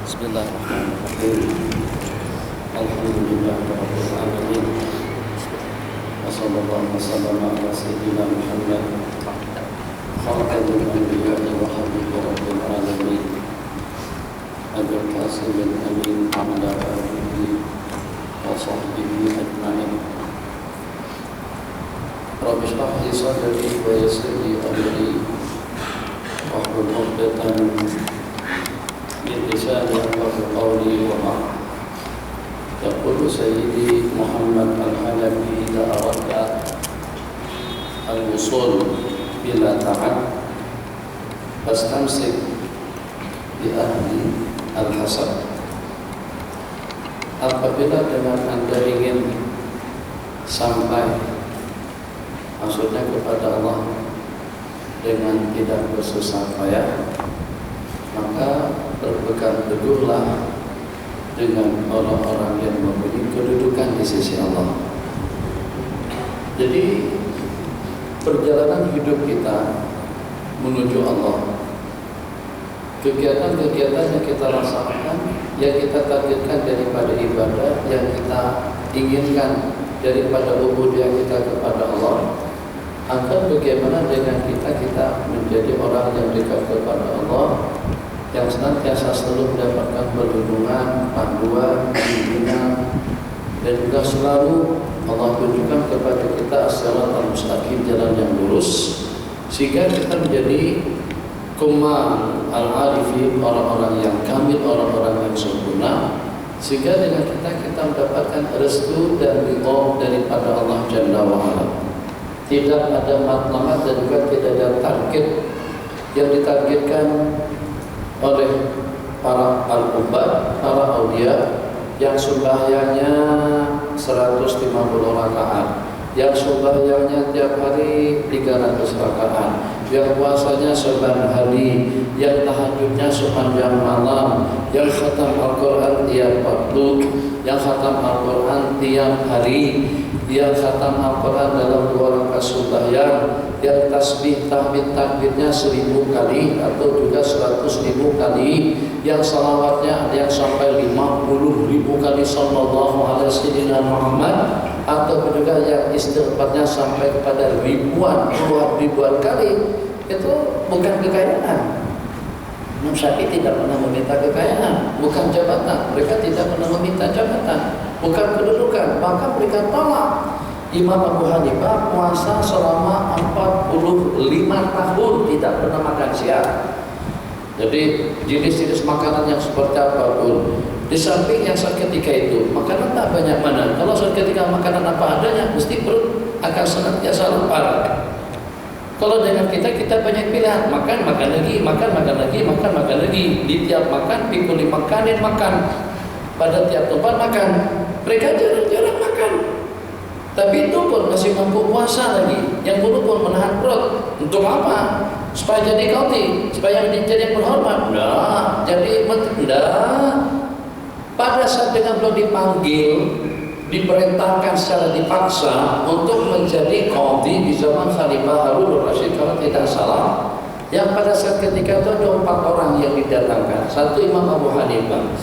Bismillahirrahmanirrahim. Alhamdulillahirabbil alamin. Wassallallahu wasallam ala sayyidina Muhammad khatamul anbiya'i wa habibi rabbil alamin. Abil qasimil amin ala alihi wa sahbihi ajma'in. Rabbi shrah li sadri wa yassir li amri wahlul 'uqdatam min lisani yafqahu qawli wa ma yaqulu sayyidi Muhammad al-Hanafi idza aradta al-wusul bila ta'ad fastamsik bi ahli al-hasad. Apabila dengan Anda ingin sampai maksudnya kepada Allah dengan tidak bersusah payah, maka berpegang teguhlah dengan orang-orang yang mempunyai kedudukan di sisi Allah. Jadi perjalanan hidup kita menuju Allah, kegiatan-kegiatan yang kita laksanakan, yang kita targetkan daripada ibadah, yang kita inginkan daripada ubudiyah kita kepada Allah, akan bagaimana dengan kita menjadi orang yang dekat kepada Allah, yang senantiasa selalu mendapatkan perlindungan, panduan, bimbingan, dan juga selalu Allah tunjukkan kepada kita as-siratal mustaqim, jalan yang lurus, sehingga kita menjadi kumal al-arifin, orang-orang yang kamil, orang-orang yang sempurna, sehingga dengan kita mendapatkan restu dan ridha daripada Allah Jalla wa'ala. Tidak ada matlamat dan juga tidak ada target yang ditargetkan oleh para al-ubad, para aulia yang sembahyangnya 150 rakaat, yang sembahyangnya tiap hari 300 rakaat, yang puasanya seban hari, yang tahajudnya sepanjang malam, yang khatam Al-Quran tiap waktu, yang khatam Al-Quran tiap hari, yang khatam Al-Quran dalam 2 rakaat sembahyang, yang tasbih tahmid takbirnya 1000 kali atau juga 100.000 kali, yang salawatnya ada yang sampai 50.000 kali sallallahu alaihi wasallam Muhammad, atau juga yang istighfarnya sampai kepada ribuan, puluhan ribuan kali. Itu bukan kekayaan. Imam Syafi'i tidak pernah meminta kekayaan, bukan jabatan. Mereka tidak pernah meminta jabatan, bukan kedudukan. Bahkan mereka tolak. Imam Abu Hanifah puasa selama 45 tahun tidak pernah makan siang. Jadi jenis-jenis makanan yang seperti apapun, di samping yang seketika itu makanan tak banyak mana. Kalau seketika makanan apa adanya, mesti perut akan senantiasa lapar. Kalau dengan kita banyak pilihan, makan lagi, makan lagi. Di tiap makan, pikuli makanin makan. Pada tiap tempat makan. Mereka jarang-jarang makan. Tapi itu pun masih mampu puasa lagi. Yang dulu pun menahan perut. Untuk apa? Supaya jadi qadhi, supaya jadi terhormat. Nah, jadi nah. Pada saat dengan belum dipanggil, diperintahkan secara dipaksa untuk menjadi qadhi di zaman Khalifah Harun Rasyid kalau tidak salah. Yang pada saat ketika itu ada 4 orang yang didatangkan. Satu Imam Abu Hanifah,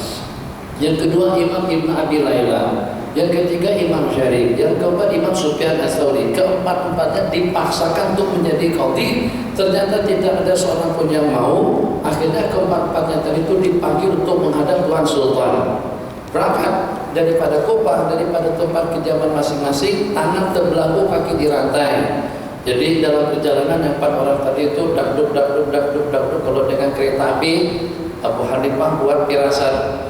yang kedua Imam Ibn Abi Layla, yang ketiga Imam Syarik, yang keempat Imam Sufyan Ats-Tsauri. Keempat-empatnya dipaksakan untuk menjadi qadhi. Ternyata tidak ada seorang pun yang mau. Akhirnya keempat-empatnya tadi itu dipanggil untuk menghadap Tuan Sultan. Berangkat daripada Kupah, daripada tempat kediaman masing-masing, tangan terbelakang, kaki dirantai. Jadi dalam perjalanan yang 4 orang tadi itu dakduk. Kalau dengan kereta api, Abu Hanifah buat firasat.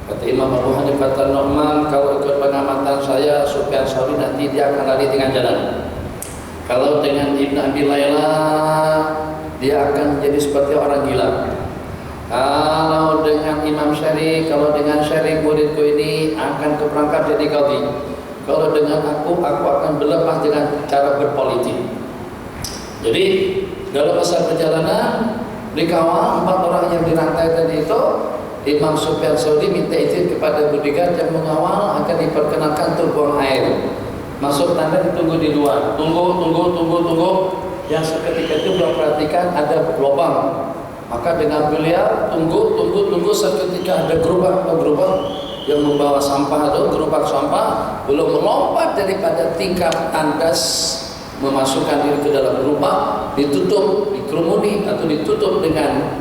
Kata Imam Abu Hanifah An-Nu'man, kalau ikut pengamatan saya, Sufyan Ats-Tsauri nanti dia akan lari tengah jalan. Kalau dengan Ibn Abi Layla, dia akan jadi seperti orang gila. Kalau dengan Imam Syarik, kalau dengan Syarik muridku ini akan keperangkap jadi qadhi. Kalau dengan aku akan berlepas dengan cara berpolitik. Jadi dalam masa perjalanan dikawal 4 orang yang dirantai tadi itu. Imam Sufyan Ats-Tsauri minta izin kepada bodyguard yang mengawal akan diperkenalkan untuk buang air. Masuk tanda ditunggu di luar. Tunggu. Yang seketika itu belum perhatikan ada lubang. Maka dengan beliau tunggu seketika ada gerobak yang membawa sampah atau gerobak sampah belum melompat daripada tingkat tandas memasukkan diri ke dalam gerobak, ditutup, dikerumuni atau ditutup dengan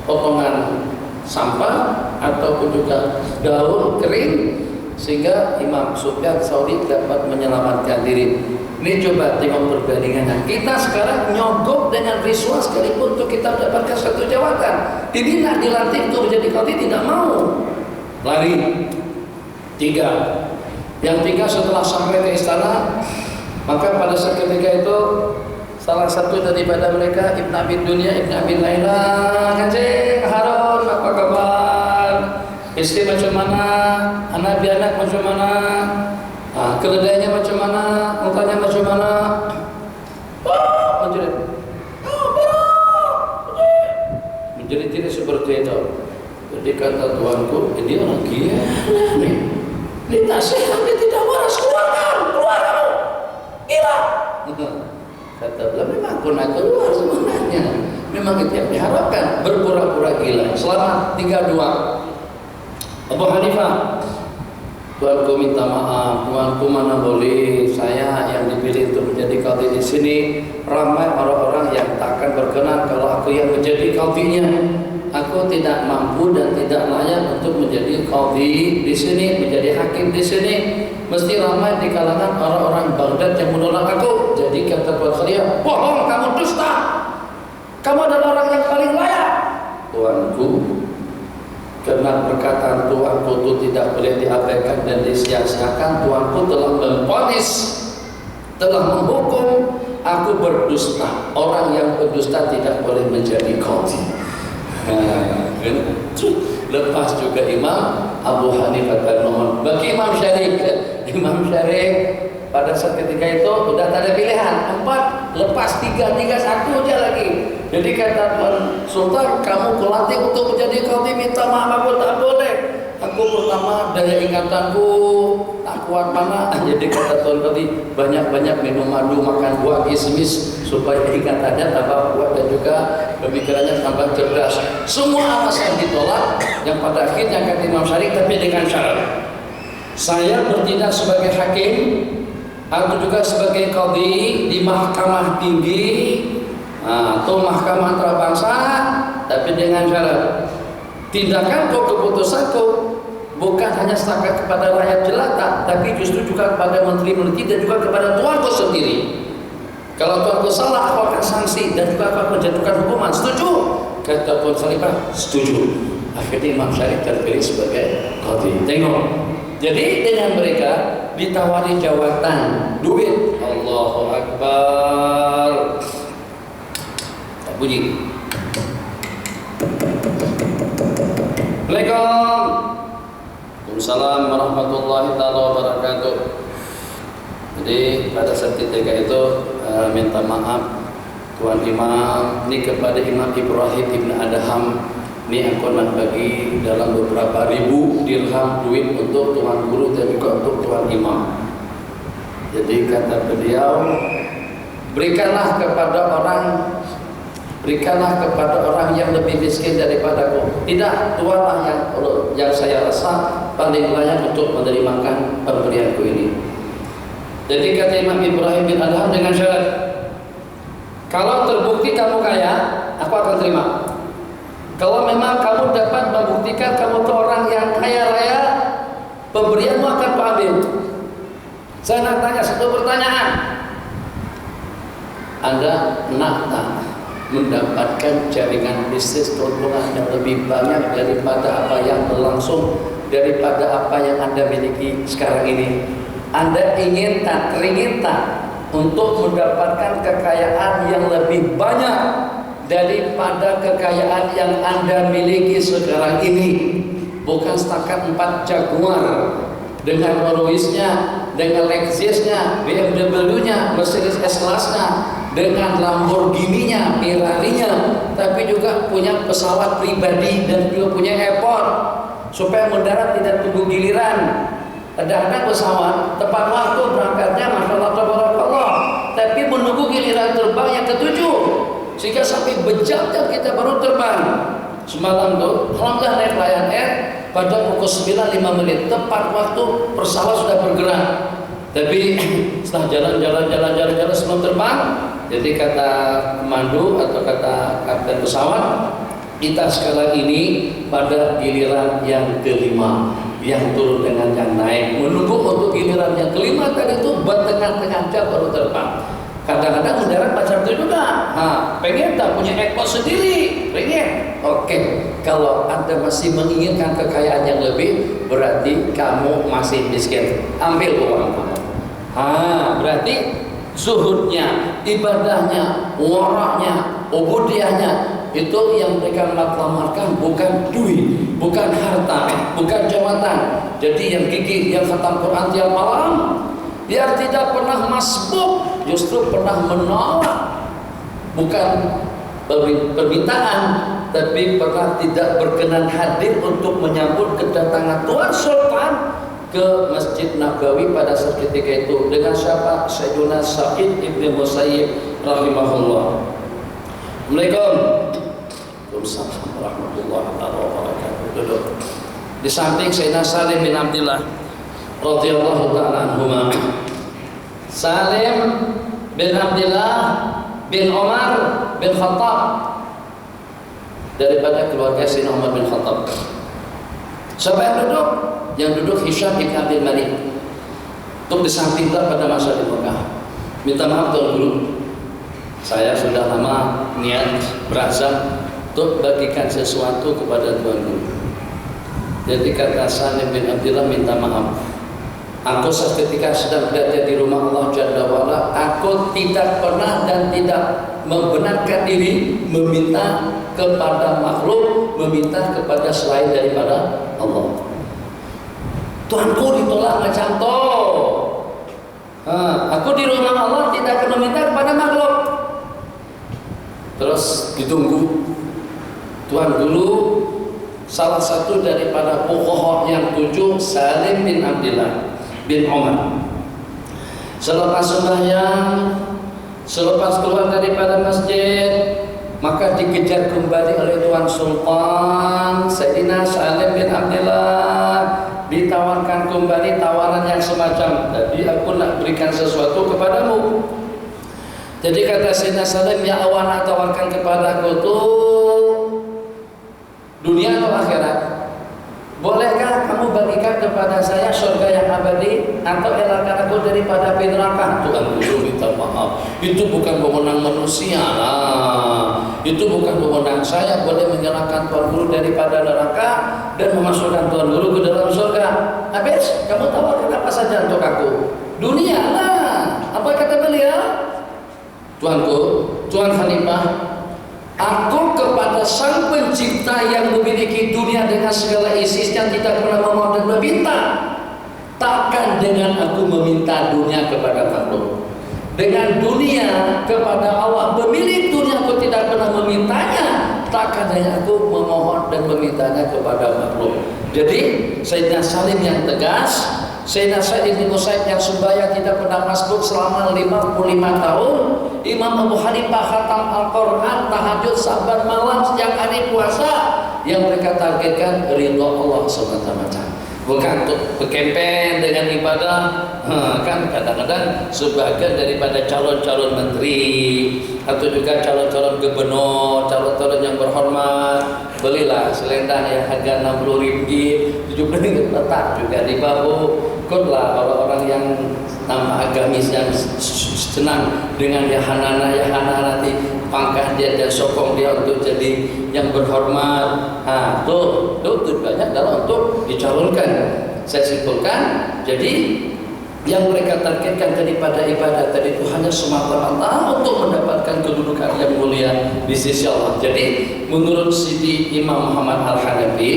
potongan sampah ataupun juga daun kering sehingga Imam Sufyan Tsauri dapat menyelamatkan diri. Ini coba tengok perbandingannya. Kita sekarang nyogok dengan risuah sekalipun untuk kita mendapatkan satu jawatan. Ini nak dilantik untuk menjadi qadhi tidak mau. Lari. 3. Yang 3 setelah sampai ke istana, maka pada saat ketika itu salah satu daripada mereka Ibn Abi Dunya, Ibn Abi Laila, Kanjeng Harun, apa kabar? Istri macam mana? Anak pianak macam mana? Keledainya macam mana? Untanya macam mana? Menjerit-jerit seperti itu. Jadi kata tuanku, ini orang gila nih. Ini tak sehat, dia tidak waras, keluar kamu. Gila. Kata beliau, memang pernah keluar sebenarnya. Memang itu yang diharapkan, berpura-pura gila. Selamat 3-2. Abu Hanifah, tuanku minta maaf, tuanku mana boleh saya yang dipilih untuk menjadi qadhi di sini. Ramai orang-orang yang takkan berkenan kalau aku yang menjadi qadhinya. Aku tidak mampu dan tidak layak untuk menjadi qadhi di sini, menjadi hakim di sini. Mesti ramai di kalangan orang-orang Baghdad yang menolak aku. Jadi kata Tuan Khalifah, bohong, kamu dusta. Kamu adalah orang yang paling layak. Tuanku, karena perkataan Tuanku itu tidak boleh diabaikan dan disia-siakan. Tuanku telah memvonis, telah menghukum aku berdusta. Orang yang berdusta tidak boleh menjadi qadhi. Lepas juga Imam Abu Hanifah dan bagi Imam Syarik pada saat ketika itu sudah tak ada pilihan, 4 lepas 3 1 aja lagi. Jadi kata Tuan Sultan, kamu kulatih untuk menjadi qadhi, minta maaf aku tak boleh. Aku pertama daya ingatanku tak kuat mana. Jadi kata Tuan Qadhi, banyak-banyak minum madu, makan buah, kismis supaya ingatannya tambah kuat dan juga pemikirannya tambah cerdas. Semua alasan ditolak, yang pada akhirnya kata Imam Syarik, tapi dengan syarat saya bertindak sebagai hakim atau juga sebagai qadhi di mahkamah tinggi atau mahkamah antarabangsa, tapi dengan syarat tindakanku, keputusanku bukan hanya setakat kepada rakyat jelata, tapi justru juga kepada menteri-menteri dan juga kepada tuanku sendiri. Kalau tuanku salah, aku akan sanksi dan juga akan menjatuhkan hukuman. Setuju? Kata Tuan Khalifah, setuju. Akhirnya Imam Syarik terpilih sebagai qadhi. Tengok. Jadi dengan mereka ditawari jawatan, duit. Allahu Akbar. Tak bunyi. Assalamualaikum. Waalaikumsalam warahmatullahi wabarakatuh. Jadi pada saat ketika itu minta maaf Tuan Imam ini kepada Imam Ibrahim Ibn Adham. Ini aku nak bagi dalam beberapa ribu dirham duit untuk Tuan Guru dan juga untuk Tuan Imam. Jadi kata beliau, berikanlah kepada orang yang lebih miskin daripadaku. Tidak, tuanlah yang saya rasa paling layak untuk menerimakan pemberianku ini. Jadi kata Imam Ibrahim bin Adham dengan syarat, kalau terbukti kamu kaya, aku akan terima. Kalau memang kamu dapat membuktikan kamu itu orang yang kaya raya, pemberianmu akan kuambil. Saya nak tanya satu pertanyaan. Anda nak tak mendapatkan jaringan bisnis keuntungan yang lebih banyak daripada apa yang berlangsung, daripada apa yang Anda miliki sekarang ini? Anda ingin tak, teringin tak untuk mendapatkan kekayaan yang lebih banyak daripada kekayaan yang Anda miliki sekarang ini? Bukan setakat 4 Jaguar dengan Rolls-Royce-nya, dengan Lexus-nya, BMW-nya, Mercedes S-Class-nya, dengan Lamborghini-nya, Ferrari-nya, tapi juga punya pesawat pribadi dan juga punya airport supaya mendarat tidak tunggu giliran. Kadang-kadang pesawat tepat waktu berangkatnya, masya Allah tabarakallah, tapi menunggu giliran terbang yang ke-7. sehingga sampai berjam-jam kita baru terbang. Semalam tuh alhamdulillah naik Lion Air pada pukul 9.05 tepat waktu pesawat sudah bergerak. Tapi setelah jalan sebelum terbang, jadi kata komando atau kata kapten pesawat, kita sekarang ini pada giliran yang kelima, yang turun dengan yang naik, menunggu untuk giliran yang kelima tadi itu bertengah-tengah jam baru terbang. Kadang-kadang mendarat macam itu juga. Pengen tak punya ekor sendiri? Pengen? Oke. Kalau Anda masih menginginkan kekayaan yang lebih, berarti kamu masih miskin. Ambil uang kamu. Berarti zuhudnya, ibadahnya, waraknya, ubudiyahnya, itu yang mereka lamarkan bukan duit, bukan harta, bukan jabatan. Jadi yang gigih, yang khatam Quran tiap malam, biar tidak pernah masbuk, justru pernah menolak, bukan permintaan, tapi pernah tidak berkenan hadir untuk menyambut kedatangan Tuan Sultan ke Masjid Nabawi pada saat ketika itu. Dengan siapa? Sayyiduna Sa'id ibn Musayyib rahimahullah. Assalamualaikum. Waalaikumsalam warahmatullahi wabarakatuh. Duduk. Di samping Sayyidina Salim bin Abdillah radhiyallahu ta'ala anhuma. Salim bin Abdillah bin Umar bin Khattab, daripada keluarga Sayyidina Umar bin Khattab. Siapa yang duduk? Yang duduk Hisham bin Abdul Malik. Untuk di samping pada masa di Mekah. Minta maaf tuan guru, saya sudah lama niat berazam untuk bagikan sesuatu kepada tuan guru. Jadi kata Salim bin Abdillah, minta maaf, aku ketika sedang berada di rumah Allah Jalla wa'ala, aku tidak pernah dan tidak membenarkan diri meminta kepada makhluk, meminta kepada selain daripada Allah. Tuanku ditolak macam tu. Aku di rumah Allah tidak akan meminta kepada makhluk. Terus ditunggu. Tuan dulu salah satu daripada pokok yang 7, Salim bin Abdillah bin Umar. Selepas sembahyang, selepas keluar daripada masjid, maka dikejar kembali oleh Tuan Sultan Sayyidina Salim bin Abdillah. Ditawarkan kembali tawaran yang semacam tadi, aku nak berikan sesuatu kepadamu. Jadi kata Sayyidina Salim, ya awan tawarkan kepada aku tuh dunia atau akhirat? Bolehkah kamu bagikan kepada saya surga yang abadi atau elakkan aku daripada api neraka? Tuhan guru minta maaf, itu bukan wewenang manusia lah. Itu bukan wewenang saya. Boleh menyerahkan Tuhan guru daripada neraka dan memasukkan Tuhan guru ke dalam surga. Habis kamu tawarkan apa saja untuk aku? Dunia lah. Apa kata beliau? Tuanku, Tuan Khalifah, aku kepada Sang Pencipta yang memiliki dunia dengan segala isinya tidak pernah memohon dan meminta. Takkan dengan aku meminta dunia kepada makhluk. Dengan dunia kepada Allah, pemilik dunia aku tidak pernah memintanya. Takkan dengan aku memohon dan memintanya kepada makhluk. Jadi Sayyidina Salim yang tegas, Sayyidina Sa'id bin Musayyib yang sembahyang tidak pernah masbuk selama 55 tahun. Imam Abu Hanifah khatam Al-Quran, tahajud, sabar malam, setiap hari puasa. Yang mereka targetkan ridho Allah semata-mata, bukan untuk berkempen dengan ibadah. Kan kadang-kadang sebagian daripada calon-calon menteri atau juga calon-calon gubernur, calon-calon yang berhormat, belilah selendang yang harga 60 ringgit, 70 ringgit, letak juga di bahu. Kodlah orang-orang yang nama agamis yang senang dengan yahana nanti pangkat dia dan sokong dia untuk jadi yang berhormat. Tuh banyak dalam untuk dicalonkan. Saya simpulkan, jadi yang mereka targetkan daripada ibadah tadi itu hanya semata-mata untuk mendapatkan kedudukan yang mulia di sisi Allah. Jadi menurut Sidi Imam Muhammad Al-Hanafi,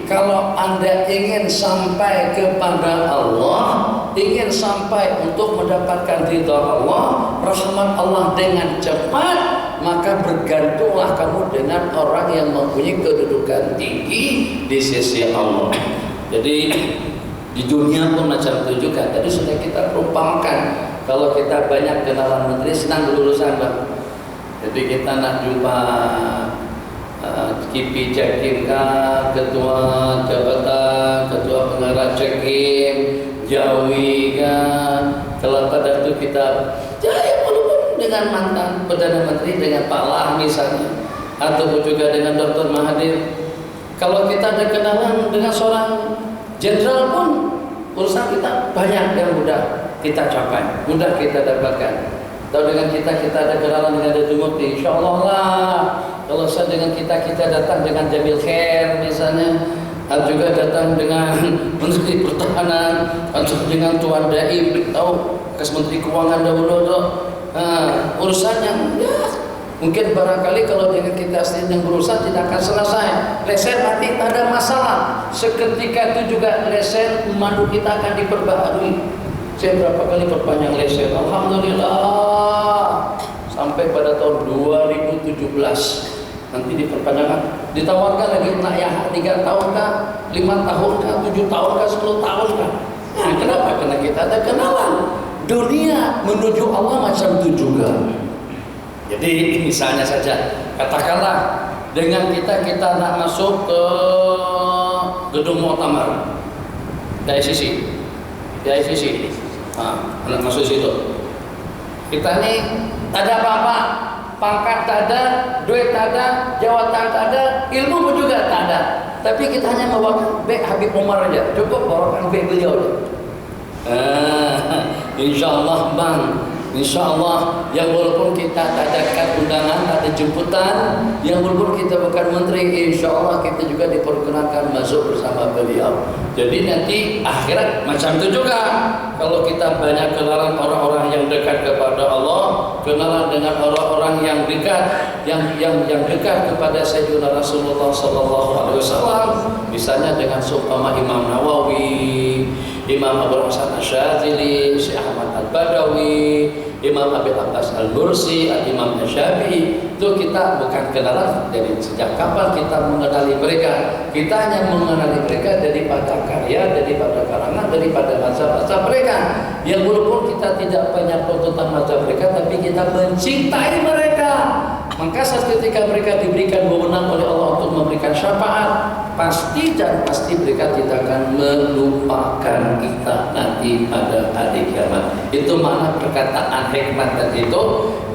kalau Anda ingin sampai kepada Allah, ingin sampai untuk mendapatkan ridha Allah, rahmat Allah dengan cepat, maka bergantunglah kamu dengan orang yang mempunyai kedudukan tinggi di sisi Allah. Jadi di dunia pun macam itu juga. Tadi sudah kita perumpamakan, kalau kita banyak kenalan menteri senang berurusan, Bang. Jadi kita nak jumpa KIPI Jakim kah, ketua jabatan, ketua pengarah Jakim, Jawi kan. Kalau pada itu kita jaya walaupun dengan mantan Perdana Menteri, dengan Pak Lah misalnya, atau juga dengan Dr. Mahathir. Kalau kita ada kenalan dengan seorang jenderal pun, urusan kita banyak yang mudah kita capai, mudah kita dapatkan. Atau dengan kita ada kenalan dengan Datuk Mufti, insya Allah lah. Kalau saya dengan kita datang dengan Jamil Khair misalnya, atau juga datang dengan Menteri Pertahanan, atau dengan Tuan Daim, atau Bekas Menteri Keuangan dahulu tuh. Urusan yang ya mungkin barangkali kalau dengan kita sendiri yang berurusan tidak akan selesai. Lesen nanti ada masalah. Seketika itu juga lesen madu kita akan diperbaharui. Saya berapa kali perpanjang lesen, alhamdulillah, sampai pada tahun 2017 nanti diperpanjangkan, ditawarkan lagi nak ya 3 tahun kah, 5 tahun kah, 7 tahun kah, 10 tahun kah. Nah, kenapa? Karena kita ada kenalan. Dunia menuju Allah macam itu juga. Jadi misalnya saja, katakanlah dengan kita nak masuk ke gedung Muktamar dari ICC, anak masuk situ. Kita ini tak ada apa-apa, pangkat tak ada, duit tak ada, jawatan tak ada, ilmu pun juga tak ada. Tapi kita hanya membawa beg Habib Umar aja, cukup bawakan beg beliau aja. InsyaAllah bang, InsyaAllah yang walaupun kita tak ada undangan, tak ada jemputan, yang walaupun kita bukan menteri, InsyaAllah kita juga diperkenankan masuk bersama beliau. Jadi nanti akhirat macam itu juga. Kalau kita banyak kenalan orang-orang yang dekat kepada Allah, kenalan dengan orang-orang yang dekat, yang dekat kepada Sayyidina Rasulullah SAW, misalnya dengan seumpama Imam Nawawi, Imam Abu Hasan Asyadzili, Syekh Ahmad Al-Badawi, Imam Abi Abbas Al-Mursi, Imam Syafi'i, itu kita bukan kenalan. Jadi sejak kapan kita mengenali mereka? Kita hanya mengenali mereka daripada karya, daripada karangan, daripada mazhab-mazhab mereka. Yang walaupun kita tidak banyak tentang mazhab mereka, tapi kita mencintai mereka. Maka saat ketika mereka diberikan wewenang oleh Allah untuk memberikan syafaat, pasti dan pasti mereka tidak akan melupakan kita nanti pada hari kiamat. Itu makna perkataan hikmat tadi itu,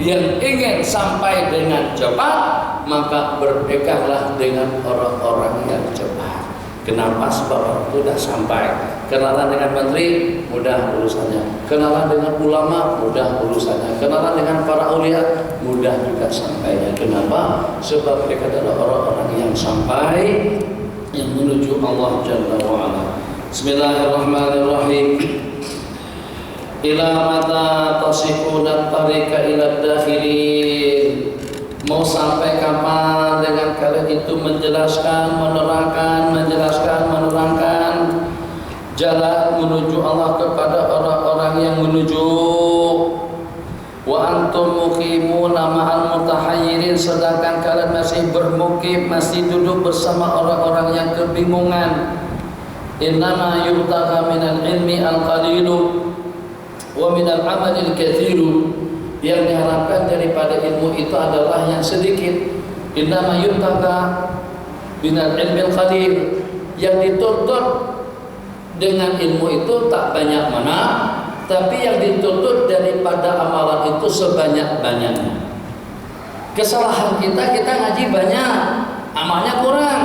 yang ingin sampai dengan cepat, maka berdekatlah dengan orang-orang yang cepat. Kenapa? Sebab orang itu sudah sampai. Kenalan dengan menteri, mudah urusannya. Kenalan dengan ulama, mudah urusannya. Kenalan dengan para aulia, mudah juga sampainya. Kenapa? Sebab mereka adalah orang-orang yang sampai, yang menuju Allah Jalla wa'ala. Bismillahirrahmanirrahim. Ila mata tasifuna tariqa ila dakhilin. Mau sampai kapan dengan kalian itu menjelaskan, menerangkan jalan menuju Allah kepada orang-orang yang menuju. Wa antum muqimuna ma'al mutahayyirin, sedangkan kalian masih bermukim, masih duduk bersama orang-orang yang kebingungan. Innama yubtagha minal ilmi al-qalilu wa minal amalil kathiru. Yang diharapkan daripada ilmu itu adalah yang sedikit. Innama yubtagha minal ilmi al-qalil. Yang dituntut dengan ilmu itu tak banyak mana, tapi yang dituntut daripada amalan itu sebanyak-banyaknya. Kesalahan kita ngaji banyak, amalnya kurang.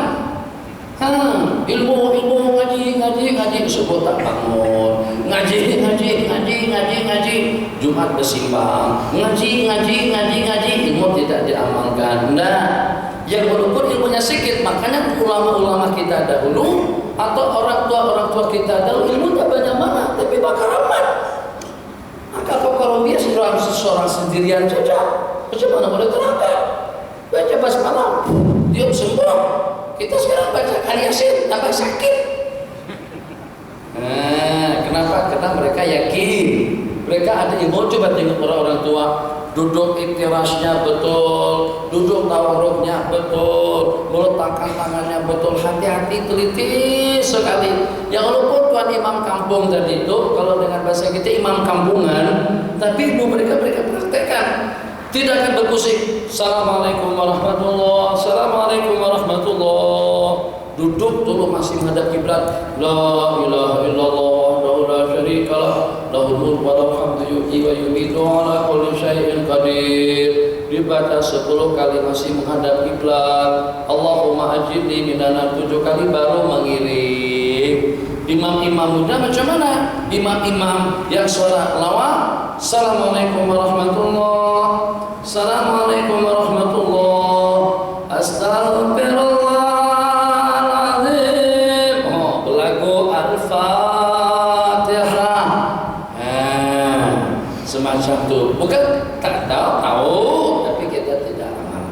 Ilmu ngaji sebut tak bangun. Ngaji Jumat bersimbang. Ngaji ilmu tidak diamalkan. Nah, yang walaupun ilmunya sedikit, makanya ulama-ulama kita dahulu atau orang tua kita dahulu ilmu tak banyak mana, tapi bakal amat. Maka kalau dia seorang sendirian saja, bagaimana boleh terangkan? Baca basmalah, dia sembuh. Kita sekarang baca Yasin, tambah sakit. Kenapa? Karena mereka yakin, mereka ada ilmu. Coba tengok orang tua, duduk iktirasnya betul, duduk tawarruknya betul, meletakkan tangannya betul, hati-hati, teliti sekali. Yang walaupun tuan imam kampung tadi itu, kalau dengan bahasa kita imam kampungan, tapi ilmu mereka praktekkan. Tidak akan berpusing. Assalamualaikum warahmatullah. Assalamualaikum warahmatullah. Duduk dulu masih menghadap kiblat. La ilaha illallah wa la syarikalah. Lahul mulku wa lahul hamdu yuhyi wa yumiitu ala kulli syai'in qadir. Dibaca 10 kali masih menghadap kiblat. Allahumma ajirni minan nar 7 kali baru mengirim. Imam-imam muda macam mana? Imam-imam yang suara lawak. Assalamualaikum warahmatullah. Assalamualaikum warahmatullah. Astagfirullahaladzim. Oh, berlagu Al-Fatihah. Semacam itu. Bukan tak tahu, tapi kita tidak amal.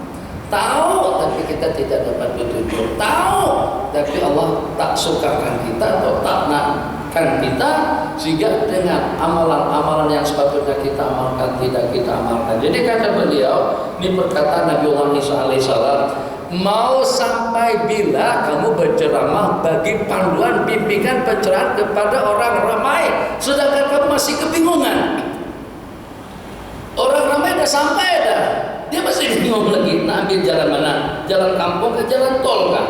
Tahu, tapi kita tidak dapat petunjuk. Tahu, tapi Allah tak sukakan kita atau tak nakkan kita, sehingga dengan amalan-amalan yang sepatutnya kita amalkan tidak kita amalkan. Jadi kata beliau, ini perkataan Nabiullah Isa alaihissalam, mau sampai bila kamu berceramah bagi panduan bimbingan pencerahan kepada orang ramai, sedangkan kamu masih kebingungan. Orang ramai dah sampai dah, dia masih bingung lagi nak ambil jalan mana, jalan kampung ke jalan tol kah?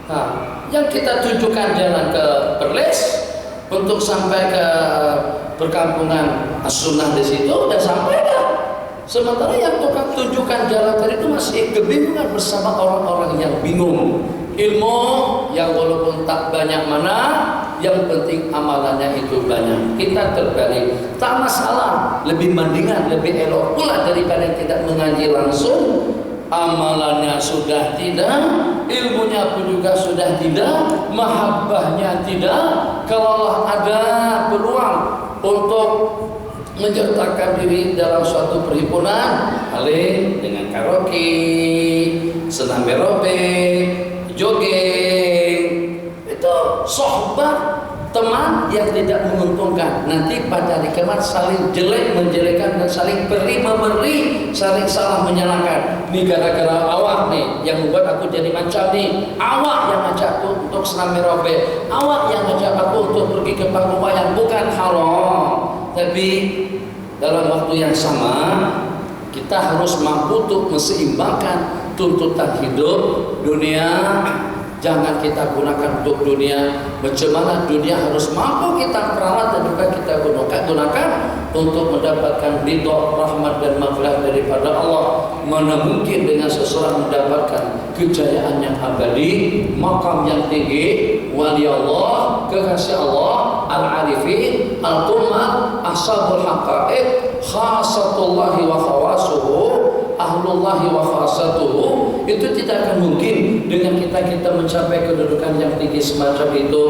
Nah, yang kita tunjukkan jalan ke Perlis untuk sampai ke perkampungan As-Sunnah di situ udah sampai dah. Sementara yang tukang tunjukkan jalan tadi itu masih kebingungan bersama orang-orang yang bingung. Ilmu yang walaupun tak banyak mana, yang penting amalannya itu banyak. Kita terbalik, tak masalah, lebih mendingan, lebih elok pula daripada tidak mengaji langsung. Amalannya sudah tidak, ilmunya pun juga sudah tidak, mahabbahnya tidak. Kalau ada peluang untuk menyertakan diri dalam suatu perhimpunan, alih dengan karaoke, senam aerobik, jogging, itu sohbah teman yang tidak menguntungkan. Nanti pada hari kiamat saling jelek menjelekkan dan saling beri memberi, saling salah menyalahkan. Ini gara-gara awak nih yang membuat aku jadi macam nih. Awak yang ngajak aku untuk senam aerobik, awak yang ngajak aku untuk pergi ke panggung wayang, bukan haram. Tapi dalam waktu yang sama kita harus mampu untuk menseimbangkan tuntutan hidup dunia. Jangan kita gunakan untuk dunia. Macam mana dunia harus mampu kita perawat dan juga kita gunakan untuk mendapatkan ridha, rahmat dan maghfirah daripada Allah. Mana mungkin dengan seseorang mendapatkan kejayaan yang abadi, makam yang tinggi, wali Allah, kekasih Allah, al-arifin, al-tuman, ashabul haqaiq, khasatullahi wa khawasuhu, ahlullahi wa khasatuhu. Itu tidak akan mungkin dengan kita mencapai kedudukan yang tinggi semacam itu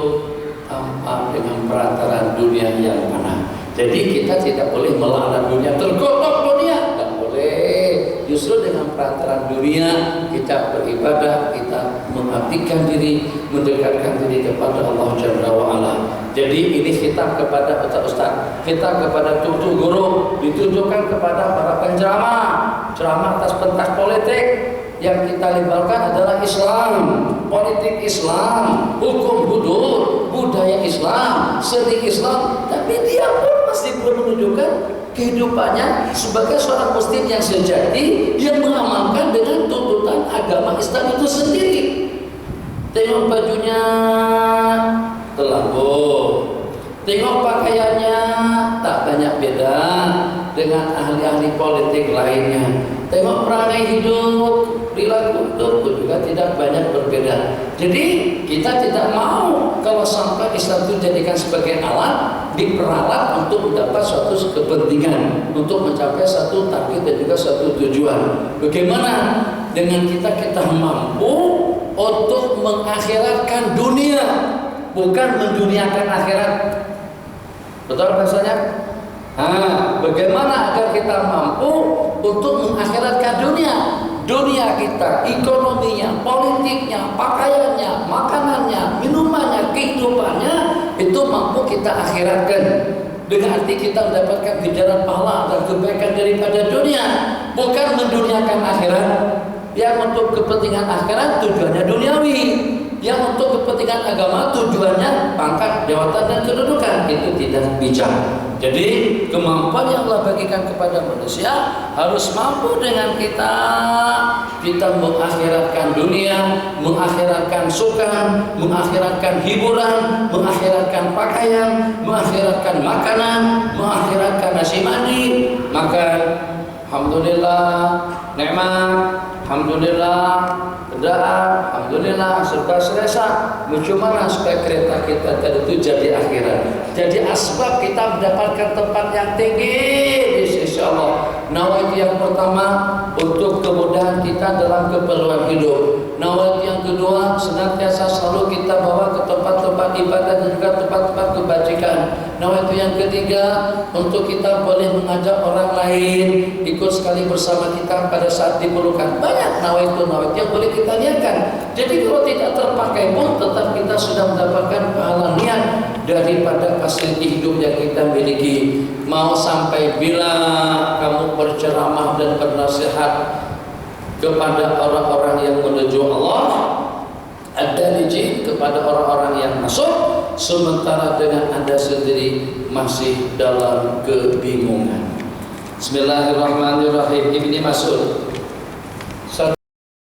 tanpa dengan perantaraan dunia yang mana. Jadi kita tidak boleh melaknat dunia, tergodok dunia, tidak boleh. Justru dengan perantaraan dunia kita beribadah, kita mengabdikan diri, mendekatkan diri kepada Allah Jalla wa Ala. Jadi ini khitab kepada ustaz-ustaz, khitab kepada tutu guru, ditujukan kepada para penceramah, ceramah atas pentas politik. Yang kita lebalkan adalah Islam, politik Islam, hukum hudud, budaya Islam, seni Islam. Tapi dia pun masih belum menunjukkan kehidupannya sebagai seorang muslim yang sejati, yang mengamalkan dengan tuntutan agama Islam itu sendiri. Tengok bajunya terlampau, tengok pakaiannya tak banyak beda dengan ahli-ahli politik lainnya. Tengok perangai hidup, perilaku hidup juga tidak banyak berbeda. Jadi kita tidak mau kalau sampai Islam itu dijadikan sebagai alat, diperalat untuk mendapat suatu kepentingan, untuk mencapai satu target dan juga satu tujuan. Bagaimana dengan kita mampu untuk mengakhiratkan dunia, bukan menduniakan akhirat. Betul rasanya? Bagaimana agar kita mampu untuk mengakhiratkan dunia? Dunia kita, ekonominya, politiknya, pakaiannya, makanannya, minumannya, kehidupannya itu mampu kita akhiratkan. Dengan arti kita mendapatkan ganjaran pahala dan kebaikan daripada dunia, bukan menduniakan akhirat. Yang untuk kepentingan akhirat tujuannya duniawi, yang untuk kepentingan agama tujuannya pangkat, jabatan dan kedudukan, itu tidak bijak. Jadi kemampuan yang Allah bagikan kepada manusia harus mampu dengan kita mengakhiratkan dunia, mengakhiratkan sukan, mengakhiratkan hiburan, mengakhiratkan pakaian, mengakhiratkan makanan, mengakhiratkan nasi mandi, makan. Alhamdulillah, nikmat, alhamdulillah, kedaan, alhamdulillah, serba selesa. Bagaimana supaya kereta kita tadi itu jadi akhirat, jadi asbab kita mendapatkan tempat yang tinggi di sisi Allah. Nawait yang pertama untuk kemudahan kita dalam keperluan hidup. Nawait yang kedua senantiasa selalu kita bawa ke tempat-tempat ibadah dan juga tempat-tempat kebajikan. Nawait yang ketiga untuk kita boleh mengajak orang lain ikut sekali bersama kita pada saat diperlukan. Banyak nawait yang boleh kita niatkan. Jadi kalau tidak terpakai pun tetap kita sudah mendapatkan pahala niat daripada fasiliti hidup yang kita miliki. Mau sampai bila kamu berceramah dan bernasihat kepada orang-orang yang menuju Allah, ad-darijin, kepada orang-orang yang masuk, sementara dengan Anda sendiri masih dalam kebingungan. Bismillahirrahmanirrahim. Ibnu Mas'ud